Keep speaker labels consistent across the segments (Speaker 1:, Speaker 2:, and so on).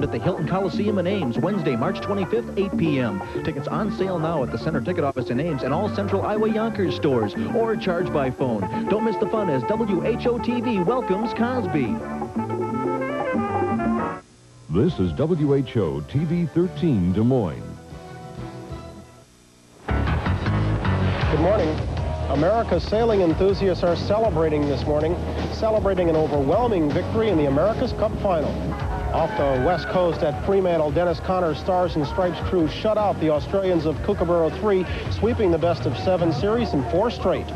Speaker 1: round at the Hilton Coliseum in Ames, Wednesday, March 25th, 8 p.m. Tickets on sale now at the Center Ticket Office in Ames and all Central Iowa Yonkers stores, or charge by phone. Don't miss the fun as WHO-TV welcomes Cosby.
Speaker 2: This is WHO-TV 13 Des Moines.
Speaker 3: Good morning. America's sailing enthusiasts are celebrating this morning, celebrating an overwhelming victory in the America's Cup Final. Off the west coast at Fremantle, Dennis Connor's Stars and Stripes crew shut out the Australians of Kookaburra 3, sweeping the best-of-7 series in 4 straight.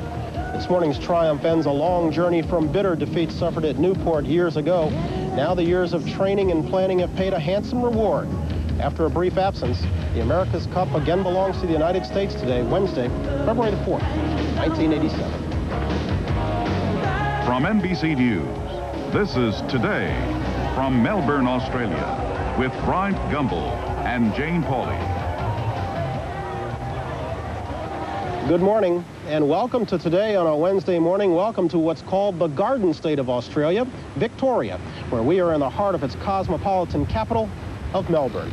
Speaker 3: This morning's triumph ends a long journey from bitter defeats suffered at Newport years ago. Now the years of training and planning have paid a handsome reward. After a brief absence, the America's Cup again belongs to the United States today, Wednesday, February the 4th, 1987.
Speaker 4: From NBC News, this is Today from Melbourne, Australia, with Bryant, Gumbel, and Jane Pauley.
Speaker 3: Good morning, and welcome to Today on a Wednesday morning. Welcome to what's called the Garden State of Australia, Victoria, where we are in the heart of its cosmopolitan capital of Melbourne.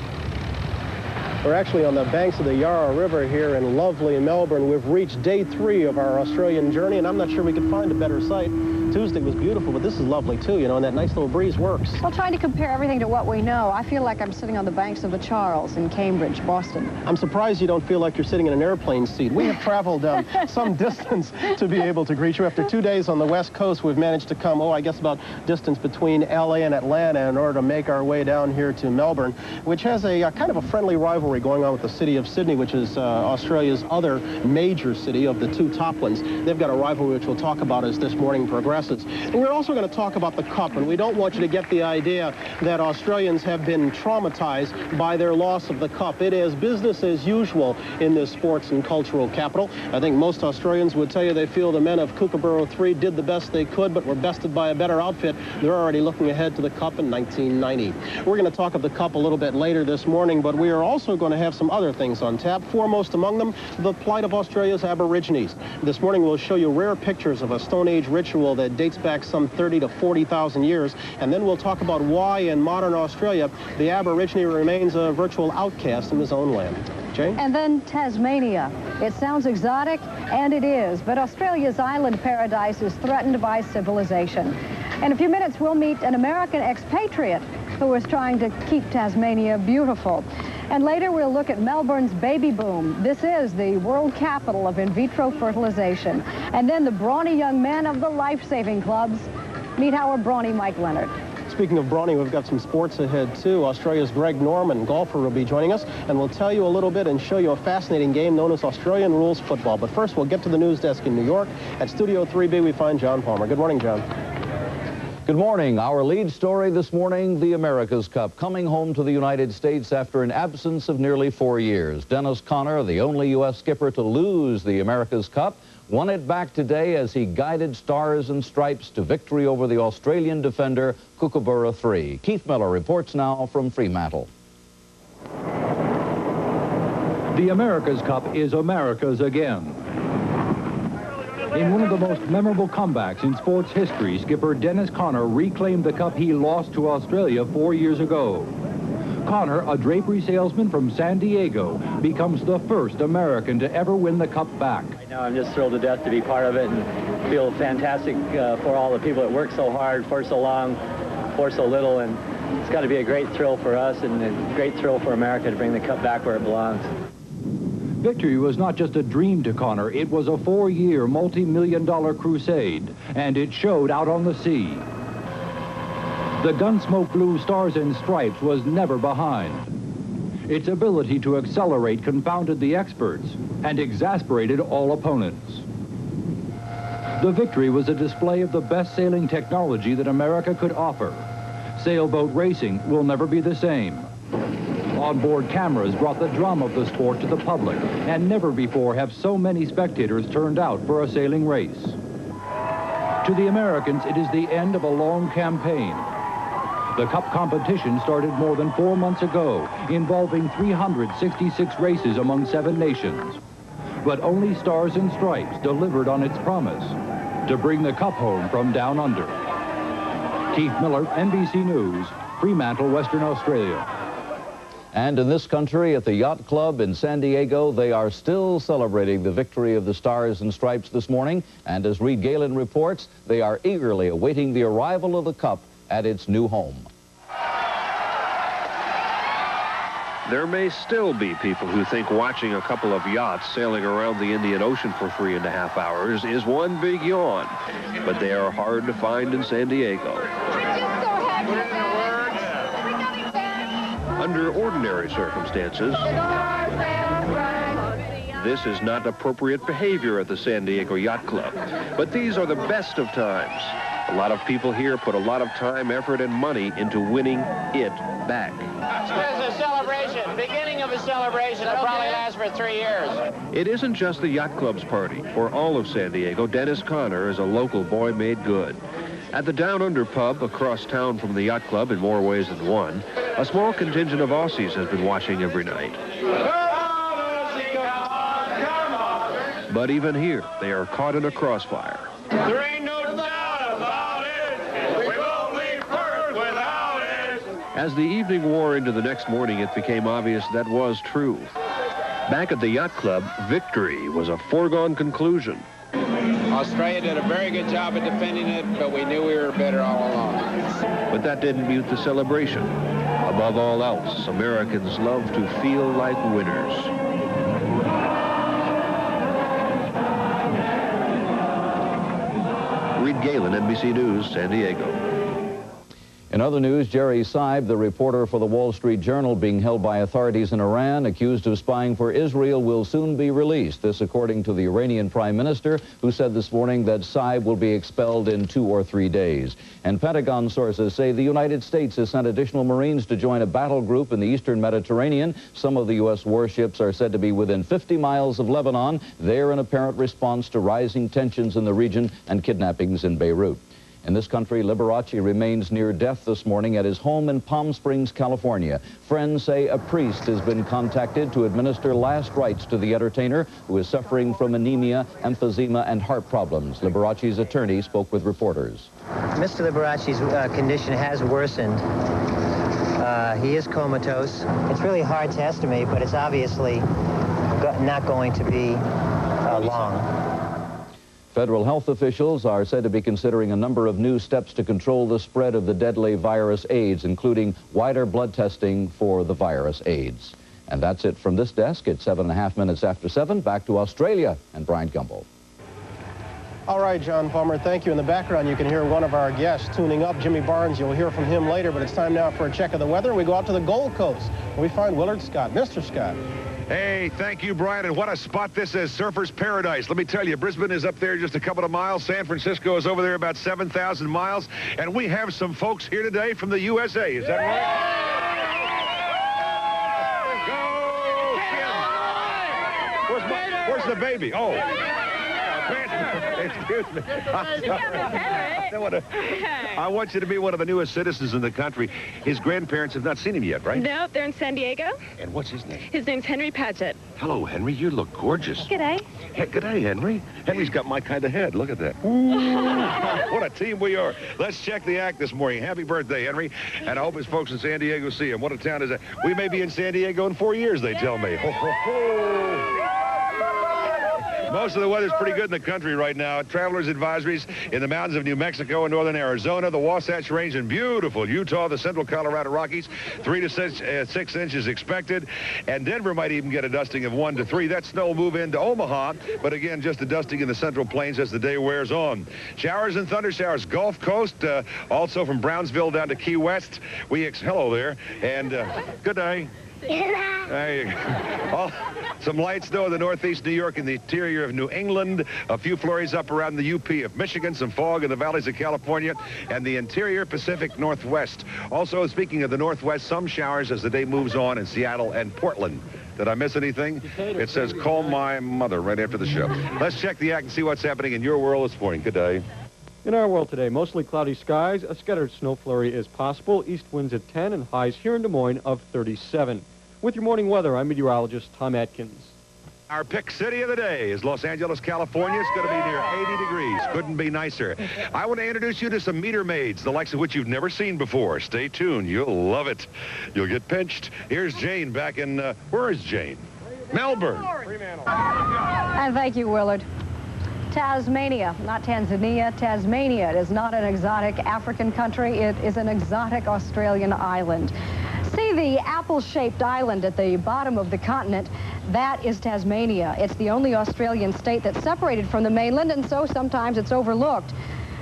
Speaker 3: We're actually on the banks of the Yarra River here in lovely Melbourne. We've reached day 3 of our Australian journey, and I'm not sure we could find a better site. Tuesday was beautiful, but this is lovely too, you know, and that nice little breeze works.
Speaker 5: Well, trying to compare everything to what we know, I feel like I'm sitting on the banks of the Charles in Cambridge, Boston.
Speaker 3: I'm surprised you don't feel like you're sitting in an airplane seat. We have traveled some distance to be able to greet you. After 2 days on the West Coast, we've managed to come, I guess about distance between LA and Atlanta in order to make our way down here to Melbourne, which has a kind of a friendly rivalry going on with the city of Sydney, which is Australia's other major city of the 2 top ones. They've got a rivalry which we'll talk about as this morning progresses. And we're also going to talk about the Cup, and we don't want you to get the idea that Australians have been traumatized by their loss of the Cup. It is business as usual in this sports and cultural capital. I think most Australians would tell you they feel the men of Kookaburra 3 did the best they could, but were bested by a better outfit. They're already looking ahead to the Cup in 1990. We're going to talk of the Cup a little bit later this morning, but we are also going to have some other things on tap, foremost among them, the plight of Australia's Aborigines. This morning we'll show you rare pictures of a Stone Age ritual that dates back some 30 to 40,000 years, and then we'll talk about why in modern Australia the Aborigine remains a virtual outcast in his own land. Jane?
Speaker 5: And then Tasmania. It sounds exotic, and it is, but Australia's island paradise is threatened by civilization. In a few minutes, we'll meet an American expatriate who is trying to keep Tasmania beautiful. And later, we'll look at Melbourne's baby boom. This is the world capital of in vitro fertilization. And then the brawny young men of the life-saving clubs. Meet our brawny Mike Leonard.
Speaker 3: Speaking of brawny, we've got some sports ahead, too. Australia's Greg Norman, golfer, will be joining us, and we'll tell you a little bit and show you a fascinating game known as Australian rules football. But first, we'll get to the news desk in New York. At Studio 3B, we find John Palmer. Good morning, John.
Speaker 6: Good morning. Our lead story this morning, the America's Cup, coming home to the United States after an absence of nearly 4 years. Dennis Conner, the only U.S. skipper to lose the America's Cup, won it back today as he guided Stars and Stripes to victory over the Australian defender Kookaburra 3. Keith Miller reports now from Fremantle.
Speaker 7: The America's Cup is America's again. In one of the most memorable comebacks in sports history, skipper Dennis Conner reclaimed the cup he lost to Australia 4 years ago. Conner, a drapery salesman from San Diego, becomes the first American to ever win the cup back.
Speaker 8: Right now, I'm just thrilled to death to be part of it and feel fantastic for all the people that worked so hard for so long, for so little, and it's got to be a great thrill for us and a great thrill for America to bring the cup back where it belongs.
Speaker 7: Victory was not just a dream to Conner, it was a 4-year, multi-million-dollar crusade, and it showed out on the sea. The Gunsmoke Blue Stars and Stripes was never behind. Its ability to accelerate confounded the experts and exasperated all opponents. The victory was a display of the best sailing technology that America could offer. Sailboat racing will never be the same. Onboard cameras brought the drama of the sport to the public, and never before have so many spectators turned out for a sailing race. To the Americans, it is the end of a long campaign. The Cup competition started more than 4 months ago, involving 366 races among 7 nations. But only Stars and Stripes delivered on its promise to bring the Cup home from down under. Keith Miller, NBC News, Fremantle, Western Australia.
Speaker 6: And in this country, at the Yacht Club in San Diego, they are still celebrating the victory of the Stars and Stripes this morning. And as Reed Galen reports, they are eagerly awaiting the arrival of the Cup at its new home.
Speaker 9: There may still be people who think watching a couple of yachts sailing around the Indian Ocean for 3.5 hours is one big yawn. But they are hard to find in San Diego. Under ordinary circumstances, this is not appropriate behavior at the San Diego Yacht Club. But these are the best of times. A lot of people here put a lot of time, effort, and money into winning it back.
Speaker 10: This is a celebration, beginning of a celebration that probably lasts for 3 years.
Speaker 9: It isn't just the Yacht Club's party. For all of San Diego, Dennis Conner is a local boy made good. At the Down Under pub across town from the Yacht Club in more ways than one, a small contingent of Aussies has been watching every night. But even here, they are caught in a crossfire.
Speaker 10: There ain't no doubt about it. We won't leave Perth without it.
Speaker 9: As the evening wore into the next morning, it became obvious that was true. Back at the Yacht Club, victory was a foregone conclusion.
Speaker 10: Australia did a very good job of defending it, but we knew we were better all along.
Speaker 9: But that didn't mute the celebration. Above all else, Americans love to feel like winners. Reed Galen, NBC News, San Diego.
Speaker 6: In other news, Jerry Seib, the reporter for the Wall Street Journal, being held by authorities in Iran, accused of spying for Israel, will soon be released. This according to the Iranian Prime Minister, who said this morning that Seib will be expelled in 2 or 3 days. And Pentagon sources say the United States has sent additional Marines to join a battle group in the eastern Mediterranean. Some of the U.S. warships are said to be within 50 miles of Lebanon. They're in apparent response to rising tensions in the region and kidnappings in Beirut. In this country, Liberace remains near death this morning at his home in Palm Springs, California. Friends say a priest has been contacted to administer last rites to the entertainer, who is suffering from anemia, emphysema, and heart problems. Liberace's attorney spoke with reporters.
Speaker 11: Mr. Liberace's condition has worsened. He is comatose. It's really hard to estimate, but it's obviously not going to be long.
Speaker 6: Federal health officials are said to be considering a number of new steps to control the spread of the deadly virus AIDS, including wider blood testing for the virus AIDS. And that's it from this desk. It's 7.5 minutes after 7. Back to Australia and Bryant Gumbel.
Speaker 3: All right, John Palmer, thank you. In the background, you can hear one of our guests tuning up, Jimmy Barnes. You'll hear from him later, but it's time now for a check of the weather. We go out to the Gold Coast, where we find Willard Scott. Mr. Scott.
Speaker 12: Hey, thank you, Brian, and what a spot this is, surfer's paradise. Let me tell you, Brisbane is up there just a couple of miles. San Francisco is over there about 7,000 miles, and we have some folks here today from the USA. Is that right? Go, Kim! Where's the baby? Oh. Excuse me. I want you to be one of the newest citizens in the country. His grandparents have not seen him yet, right?
Speaker 13: No, they're in San Diego.
Speaker 12: And what's his name?
Speaker 13: His name's Henry Paget.
Speaker 12: Hello, Henry. You look gorgeous.
Speaker 13: G'day.
Speaker 12: Hey, g'day, Henry. Henry's got my kind of head. Look at that. What a team we are. Let's check the act this morning. Happy birthday, Henry. And I hope his folks in San Diego see him. What a town is that? We may be in San Diego in 4 years, they tell me. Ho, ho, ho. Most of the weather's pretty good in the country right now. Travelers advisories in the mountains of New Mexico and northern Arizona, the Wasatch Range in beautiful Utah, the central Colorado Rockies, 3 to 6 inches expected. And Denver might even get a dusting of 1 to 3. That snow will move into Omaha, but again, just a dusting in the central plains as the day wears on. Showers and thunder showers, Gulf Coast, also from Brownsville down to Key West. Hello there, and good day. There you go. Some light snow in the northeast New York and the interior of New England. A few flurries up around the UP of Michigan. Some fog in the valleys of California and the interior Pacific Northwest. Also, speaking of the Northwest, some showers as the day moves on in Seattle and Portland. Did I miss anything? It says, call my mother right after the show. Let's check the act and see what's happening in your world this morning. Good day.
Speaker 14: In our world today, mostly cloudy skies. A scattered snow flurry is possible. East winds at 10 and highs here in Des Moines of 37. With your morning weather, I'm meteorologist Tom Atkins.
Speaker 12: Our pick city of the day is Los Angeles, California. It's going to be near 80 degrees. Couldn't be nicer. I want to introduce you to some meter maids, the likes of which you've never seen before. Stay tuned. You'll love it. You'll get pinched. Here's Jane back in, where is Jane? Melbourne.
Speaker 5: And thank you, Willard. Tasmania, not Tanzania, Tasmania. It is not an exotic African country. It is an exotic Australian island. See the apple-shaped island at the bottom of the continent? That is Tasmania. It's the only Australian state that's separated from the mainland, and so sometimes it's overlooked.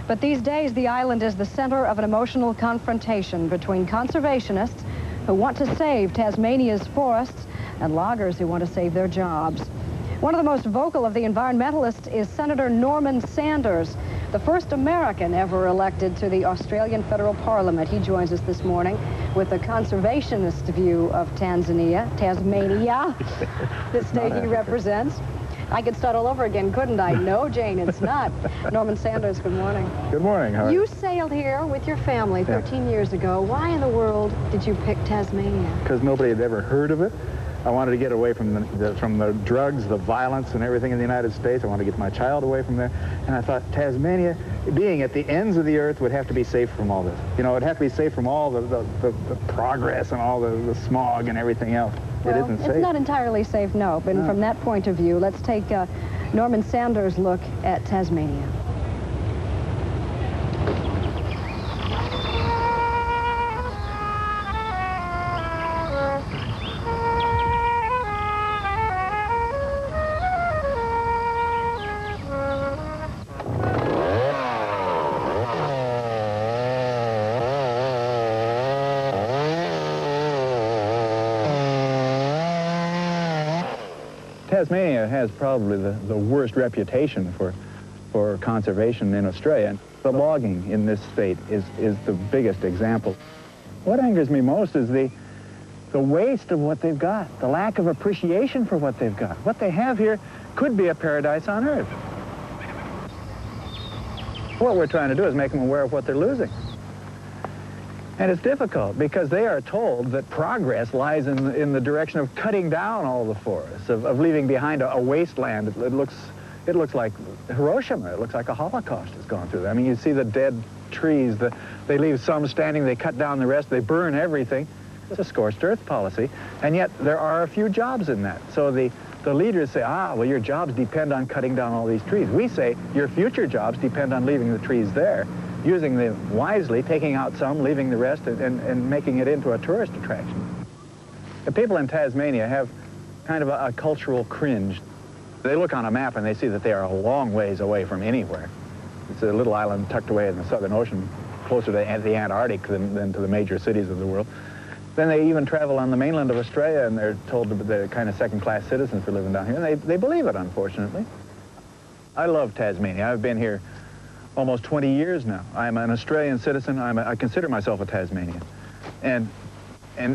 Speaker 5: But these days, the island is the center of an emotional confrontation between conservationists who want to save Tasmania's forests and loggers who want to save their jobs. One of the most vocal of the environmentalists is Senator Norman Sanders, the first American ever elected to the Australian federal parliament. He joins us this morning with a conservationist view of Tasmania, the state he represents. I could start all over again, couldn't I? No, Jane, it's not. Norman Sanders, good morning.
Speaker 15: Good morning. How are
Speaker 5: you? sailed here with your family 13 years ago. Why in the world did you pick Tasmania?
Speaker 15: Because nobody had ever heard of it. I wanted to get away from the drugs, the violence, and everything in the United States. I wanted to get my child away from there. And I thought Tasmania, being at the ends of the earth, would have to be safe from all this. You know, it'd have to be safe from all the progress and all the smog and everything else.
Speaker 5: Well,
Speaker 15: it isn't safe.
Speaker 5: It's not entirely safe, no. But from that point of view, let's take Norman Sanders' look at Tasmania.
Speaker 15: Tasmania has probably the worst reputation for conservation in Australia. The logging in this state is the biggest example. What angers me most is the waste of what they've got, the lack of appreciation for what they've got. What they have here could be a paradise on earth. What we're trying to do is make them aware of what they're losing. And it's difficult because they are told that progress lies in the direction of cutting down all the forests, of leaving behind a wasteland. It looks like Hiroshima. It looks like a Holocaust has gone through there. I mean, you see the dead trees. They leave some standing. They cut down the rest. They burn everything. It's a scorched earth policy. And yet there are a few jobs in that. So the leaders say, well, your jobs depend on cutting down all these trees. We say your future jobs depend on leaving the trees there, using them wisely, taking out some, leaving the rest, and making it into a tourist attraction. The people in Tasmania have kind of a cultural cringe. They look on a map and they see that they are a long ways away from anywhere. It's a little island tucked away in the Southern Ocean, closer to the Antarctic than to the major cities of the world. Then they even travel on the mainland of Australia and they're told that they're kind of second-class citizens for living down here, and they believe it, unfortunately. I love Tasmania. I've been here almost 20 years now. I'm an Australian citizen. I consider myself a Tasmanian. And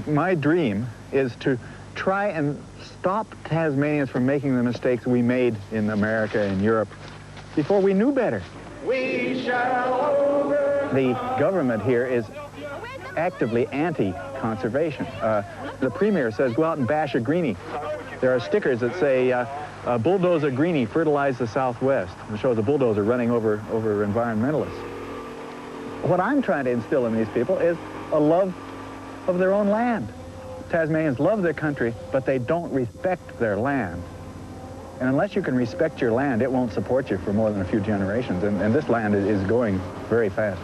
Speaker 15: my dream is to try and stop Tasmanians from making the mistakes we made in America and Europe before we knew better.
Speaker 10: We shall over.
Speaker 15: The government here is actively anti-conservation. The premier says, go out and bash a greenie. There are stickers that say, bulldoze a greenie, fertilize the Southwest. It shows a bulldozer running over environmentalists. What I'm trying to instill in these people is a love of their own land. Tasmanians love their country, but they don't respect their land. And unless you can respect your land, it won't support you for more than a few generations. And this land is going very fast.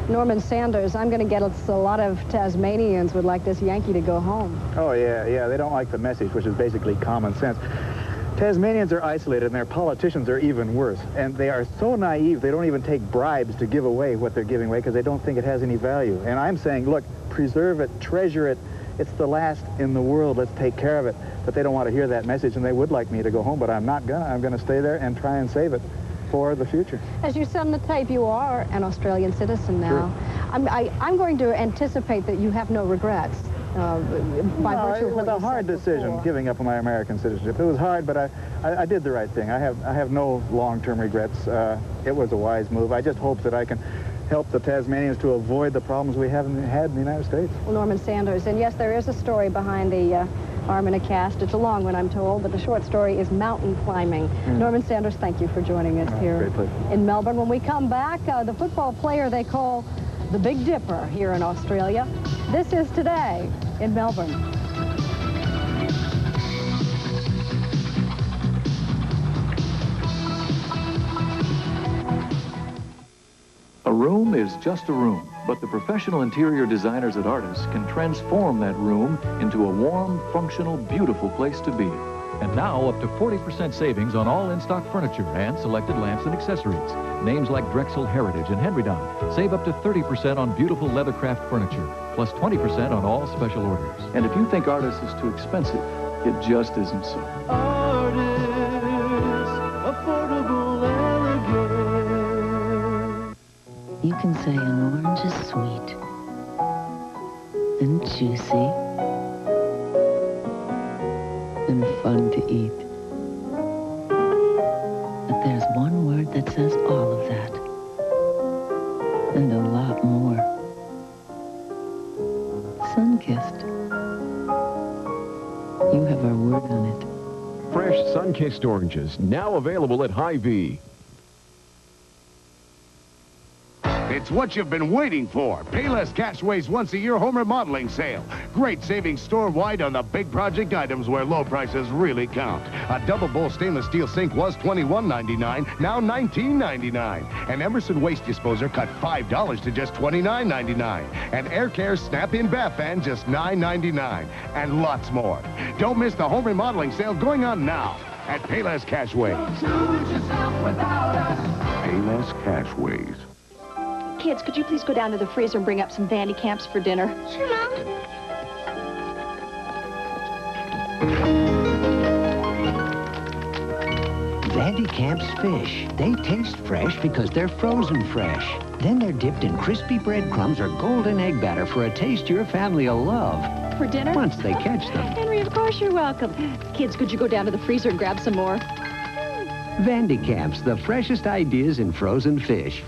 Speaker 5: Norman Sanders, I'm going to get a lot of Tasmanians would like this Yankee to go home.
Speaker 15: Oh, yeah, they don't like the message, which is basically common sense. Tasmanians are isolated, and their politicians are even worse. And they are so naive, they don't even take bribes to give away what they're giving away because they don't think it has any value. And I'm saying, look, preserve it, treasure it. It's the last in the world. Let's take care of it. But they don't want to hear that message, and they would like me to go home, but I'm not gonna. I'm going to stay there and try and save it for the future. As you said on the tape, you are an Australian citizen now. Sure. I'm going to anticipate that you have no regrets. By virtue of it was a hard decision, giving up on my American citizenship. It was hard, but I did the right thing. I have no long-term regrets. It was a wise move. I just hope that I can help the Tasmanians to avoid the problems we haven't had in the United States.
Speaker 5: Well, Norman Sanders, and yes, there is a story behind the arm in a cast. It's a long one, I'm told, but the short story is mountain climbing. Norman Sanders, thank you for joining us here in Melbourne. When we come back, the football player they call the Big Dipper here in Australia. This is Today in Melbourne.
Speaker 16: A room is just a room, but the professional interior designers at Artis can transform that room into a warm, functional, beautiful place to be.
Speaker 17: And now up to 40% savings on all in-stock furniture and selected lamps and accessories. Names like Drexel, Heritage, and Henrydon save up to 30% on beautiful leathercraft furniture, plus 20% on all special orders.
Speaker 16: And if you think Artis is too expensive, it just isn't so.
Speaker 10: Artis, affordable, elegant.
Speaker 18: You can say an orange is sweet and juicy and fun to eat. But there's one word that says all of that and a lot more. Sun-kissed. You have our word on it.
Speaker 2: Fresh sun-kissed oranges, now available at Hy-Vee.
Speaker 19: It's what you've been waiting for. Payless Cashway's once-a-year home remodeling sale. Great savings store-wide on the big project items where low prices really count. A double-bowl stainless steel sink was $21.99, now $19.99. An Emerson waste disposer cut $5 to just $29.99. An Air Care snap-in bath fan just $9.99. And lots more. Don't miss the home remodeling sale going on now at Payless Cashway. Payless Cashways.
Speaker 20: Kids, could you please go down to the freezer and bring up some Vandy Camps for dinner? Sure, Mom.
Speaker 21: Vandy Camp's fish. They taste fresh because they're frozen fresh. Then they're dipped in crispy breadcrumbs or golden egg batter for a taste your family will love.
Speaker 20: For dinner?
Speaker 21: Once they catch them.
Speaker 20: Henry, of course you're welcome. Kids, could you go down to the freezer and grab some more?
Speaker 21: Vandy Camps, the freshest ideas in frozen fish.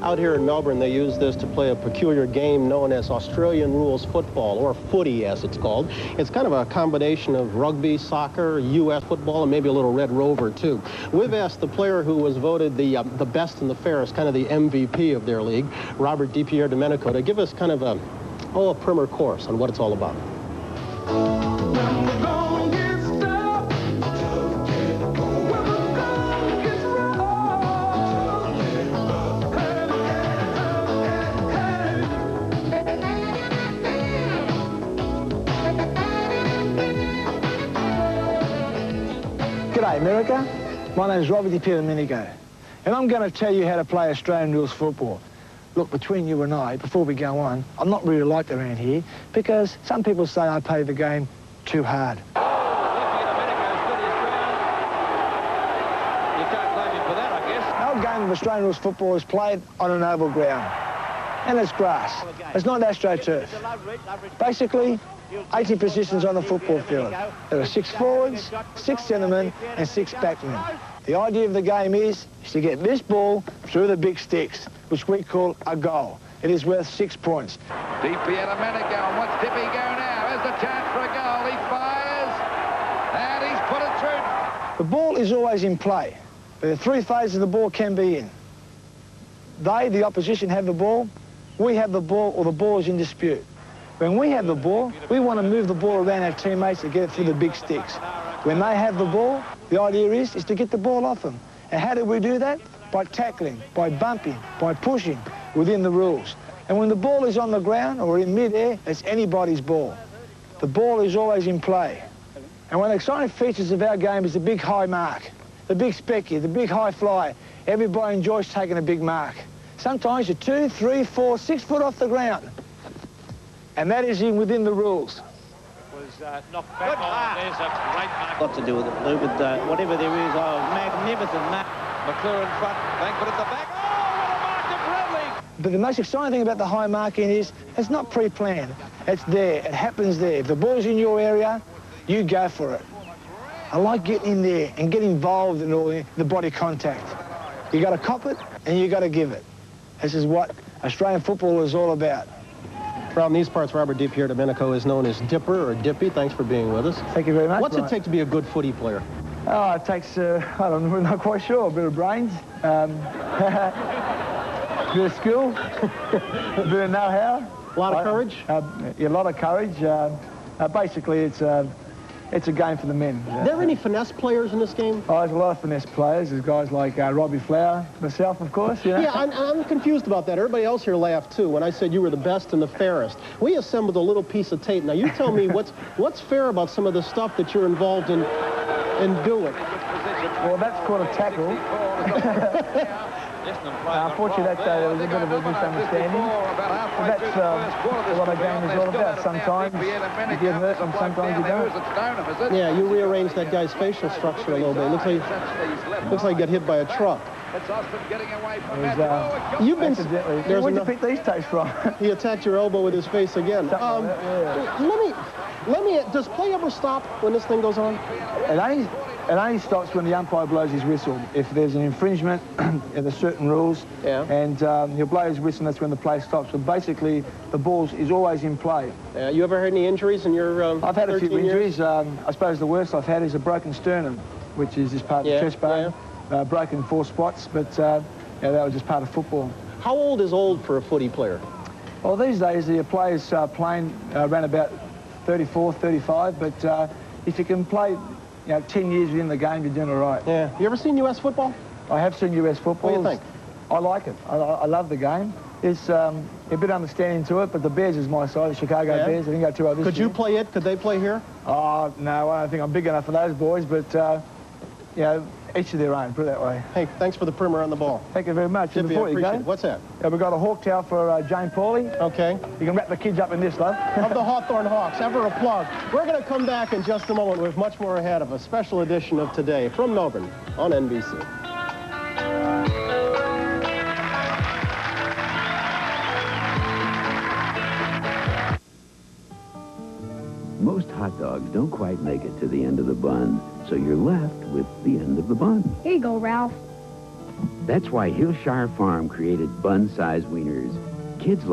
Speaker 3: Out here in Melbourne, they use this to play a peculiar game known as Australian rules football, or footy as it's called. It's kind of a combination of rugby, soccer, U.S. football, and maybe a little Red Rover, too. We've asked the player who was voted the best and the fairest, kind of the MVP of their league, Robert DiPierdomenico, to give us kind of a primer course on what it's all about.
Speaker 22: G'day, America. My name's Robert DiPierdomenico, and I'm going to tell you how to play Australian rules football. Look, between you and I, before we go on, I'm not really liked around here because some people say I play the game too hard.
Speaker 23: You can't blame him for that, I guess.
Speaker 22: Our game of Australian rules football is played on an oval ground, and it's grass. It's not AstroTurf. Basically, 80 positions on the football field. There are 6 forwards, 6 centremen, and 6 backmen. The idea of the game is to get this ball through the big sticks, which we call a goal. It is worth 6 points.
Speaker 23: DiPierdomenico, and what's Dippy go now? There's the chance for a goal. He fires, and he's put it through.
Speaker 22: The ball is always in play. There are 3 phases the ball can be in. They, the opposition, have the ball. We have the ball, or the ball is in dispute. When we have the ball, we want to move the ball around our teammates to get it through the big sticks. When they have the ball, the idea is to get the ball off them. And how do we do that? By tackling, by bumping, by pushing within the rules. And when the ball is on the ground or in mid-air, it's anybody's ball. The ball is always in play. And one of the exciting features of our game is the big high mark, the big specky, the big high fly. Everybody enjoys taking a big mark. Sometimes you're 2, 3, 4, 6 foot off the ground. And that is within the rules.
Speaker 23: Was knocked back on. There's a great mark.
Speaker 24: Got to do with it, Lou, but whatever there is, magnificent mark.
Speaker 23: McClure in front, Langford at the back. Oh, what a mark to Bradley!
Speaker 22: But the most exciting thing about the high marking is it's not pre-planned. It's there. It happens there. If the ball's in your area, you go for it. I like getting in there and getting involved in all the body contact. You got to cop it and you got to give it. This is what Australian football is all about.
Speaker 3: Around these parts, Robert DiPierdomenico is known as Dipper or Dippy. Thanks for being with us.
Speaker 22: Thank you very much.
Speaker 3: What's it take to be a good footy player?
Speaker 22: Oh, it takes, I don't know, we're not quite sure. A bit of brains, a bit of skill, a bit of know-how.
Speaker 3: A lot of courage?
Speaker 22: Yeah, a lot of courage. Basically, it's a game for the men.
Speaker 3: Are there any finesse players in this game?
Speaker 22: Oh, there's a lot of finesse players. There's guys like Robbie Flower, myself, of course. You know?
Speaker 3: Yeah, I'm confused about that. Everybody else here laughed, too, when I said you were the best and the fairest. We assembled a little piece of tape. Now, you tell me what's fair about some of the stuff that you're involved in doing.
Speaker 22: Well, that's called a tackle. Unfortunately, there was a bit of a misunderstanding. That's what a game is all about. Sometimes you get hurt and sometimes you don't.
Speaker 3: Yeah, you rearranged that guy's facial structure a little bit. Looks like he got hit by a truck. You've been...
Speaker 22: Where'd you pick these tapes from?
Speaker 3: He attacked your elbow with his face again. Does play ever stop when this thing goes on?
Speaker 22: It only stops when the umpire blows his whistle. If there's an infringement of the certain rules, and he'll blow his whistle, and that's when the play stops. But basically, the ball is always in play.
Speaker 3: You ever had any injuries in your
Speaker 22: I've had a few injuries.
Speaker 3: years?
Speaker 22: I suppose the worst I've had is a broken sternum, which is just part of the chest bone. Broken 4 spots, but that was just part of football.
Speaker 3: How old is old for a footy player?
Speaker 22: Well, these days, the players playing around about 34, 35, but if you can play 10 years within the game, you're doing all right.
Speaker 3: Yeah. You ever seen U.S. football?
Speaker 22: I have seen U.S. football.
Speaker 3: What do you think?
Speaker 22: I like it. I love the game. It's a bit understanding to it, but the Bears is my side, the Chicago Bears. I think I 2 others.
Speaker 3: Could you play it? Could they play here?
Speaker 22: Oh, no, I don't think I'm big enough for those boys, but, each of their own, put it that way.
Speaker 3: Hey, thanks for the primer on the ball.
Speaker 22: Thank you very much.
Speaker 3: Dippy,
Speaker 22: Before you go,
Speaker 3: what's that?
Speaker 22: We've got a hawk towel for Jane Pauley.
Speaker 3: Okay.
Speaker 22: You can wrap the kids up in this, love.
Speaker 3: Of the Hawthorne Hawks, ever a plug. We're going to come back in just a moment with much more ahead of a special edition of Today from Melbourne on NBC.
Speaker 1: Most hot dogs don't quite make it to the end of the bun, so you're left with the end of the bun.
Speaker 5: Here you go, Ralph.
Speaker 1: That's why Hillshire Farm created bun-sized wieners. Kids like